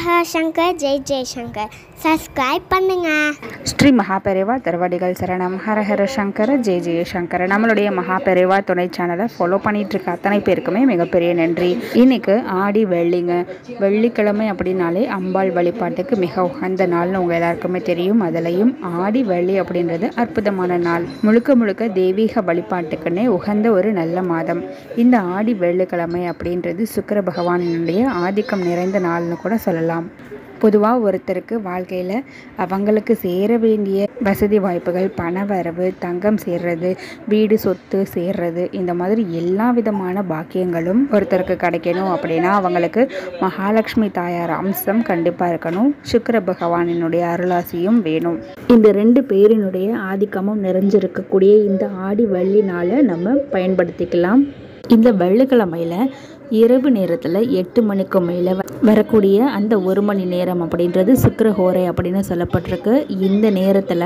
Hara Shankar Jai Jaishankar. Subscribe பண்ணுங்க. ஸ்ரீ மகாபெரிவா திருவடிகள் சரணம். ஹர ஹர சங்கர ஜெய் ஜெயசங்கர். நம்மளுடைய மகாபெரிவா துணை சேனலை ஃபாலோ பண்ணிட்டு இருக்க அத்தனை பேருக்குமே மிகப்பெரிய நன்றி. இன்னைக்கு ஆடி வெள்ளிங்க. வெள்ளிக்கிழமை அப்படின்னாலே அம்பாள் வழிபாட்டுக்கு மிக உகந்த நாள்னு உங்கள் எல்லாருக்குமே தெரியும். அதுலேயும் ஆடி வெள்ளி அப்படின்றது அற்புதமான நாள். முழுக்க முழுக்க தெய்வீக வழிபாட்டுக்குன்னே உகந்த ஒரு நல்ல மாதம். இந்த ஆடி வெள்ளிக்கிழமை அப்படின்றது சுக்கிர பகவானினுடைய ஆதிக்கம் நிறைந்த நாள்னு கூட சொல்லலாம். பொதுவாக ஒருத்தருக்கு வாழ்க்கையில் அவங்களுக்கு சேர வேண்டிய வசதி வாய்ப்புகள், பண வரவு, தங்கம் சேர்றது, வீடு சொத்து சேர்றது, இந்த மாதிரி எல்லா விதமான பாக்கியங்களும் ஒருத்தருக்கு கிடைக்கணும் அப்படின்னா அவங்களுக்கு மகாலட்சுமி தாயார் அம்சம் கண்டிப்பாக இருக்கணும். சுக்கிர பகவானினுடைய அருளாசியும் வேணும். இந்த ரெண்டு பேரினுடைய ஆதிக்கமும் நிறைஞ்சிருக்கக்கூடிய இந்த ஆடி வெள்ளி நாளை நம்ம பயன்படுத்திக்கலாம். இந்த வெள்ளிக்கிழமையில் இரவு நேரத்தில் 8 மணிக்கு மேலே வரக்கூடிய அந்த 1 மணி நேரம் அப்படின்றது சுக்கிரஹோரை அப்படின்னு சொல்லப்பட்டிருக்கு. இந்த நேரத்தில்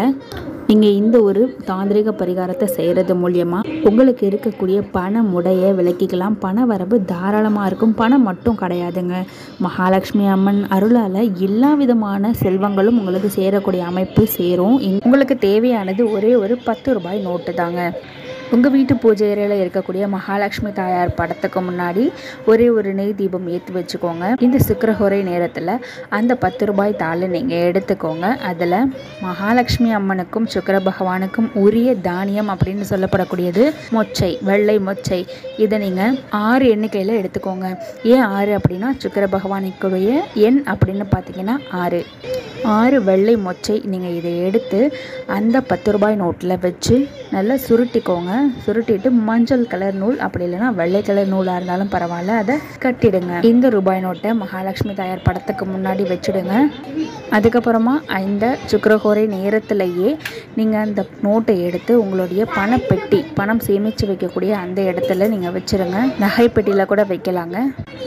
நீங்கள் இந்த ஒரு தாந்திரிக பரிகாரத்தை செய்கிறது மூலியமாக உங்களுக்கு இருக்கக்கூடிய பண முடையை விலக்கிக்கலாம். பண வரவு தாராளமாக இருக்கும். பணம் மட்டும் கிடையாதுங்க, மகாலட்சுமி அம்மன் அருளால் எல்லா விதமான செல்வங்களும் உங்களுக்கு சேரக்கூடிய அமைப்பு சேரும். உங்களுக்கு தேவையானது ஒரே ஒரு 10 ரூபாய் நோட்டு தாங்க. உங்கள் வீட்டு பூஜை அறையில் இருக்கக்கூடிய மகாலட்சுமி தாயார் படத்துக்கு முன்னாடி ஒரே ஒரு நெய் தீபம் ஏற்றி வச்சுக்கோங்க. இந்த சுக்கிரஹோரை நேரத்தில் அந்த 10 ரூபாய் தாளை நீங்கள் எடுத்துக்கோங்க. அதில் மகாலட்சுமி அம்மனுக்கும் சுக்கிர பகவானுக்கும் உரிய தானியம் அப்படின்னு சொல்லப்படக்கூடியது மொச்சை, வெள்ளை மொச்சை. இதை நீங்கள் 6 எண்ணிக்கையில் எடுத்துக்கோங்க. ஏன் 6 அப்படின்னா சுக்கிர பகவானுக்குரிய எண் அப்படின்னு பார்த்தீங்கன்னா 6 வெள்ளை மொச்சை. நீங்கள் இதை எடுத்து அந்த 10 ரூபாய் நோட்டில் வச்சு நல்லா சுருட்டிக்கோங்க. சுருட்டிட்டு மஞ்சள் கலர் நூல், அப்படி இல்லைன்னா வெள்ளை கலர் நூலாக இருந்தாலும் பரவாயில்ல, அதை கட்டிடுங்க. இந்த ரூபாய் நோட்டை மகாலட்சுமி தாயார் படத்துக்கு முன்னாடி வச்சுடுங்க. அதுக்கப்புறமா இந்த சுக்கிரஹோரை நேரத்திலேயே நீங்கள் அந்த நோட்டை எடுத்து உங்களுடைய பணப்பெட்டி, பணம் சேமித்து வைக்கக்கூடிய அந்த இடத்துல நீங்கள் வச்சுருங்க. நகை பெட்டியில் கூட வைக்கலாங்க.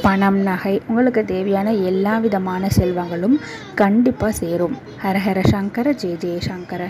பணம், நகை, உங்களுக்கு தேவையான எல்லா விதமான செல்வங்களும் கண்டிப்பாக சேரும். ஹர ஹர சங்கர ஜெய ஜெயசங்கர.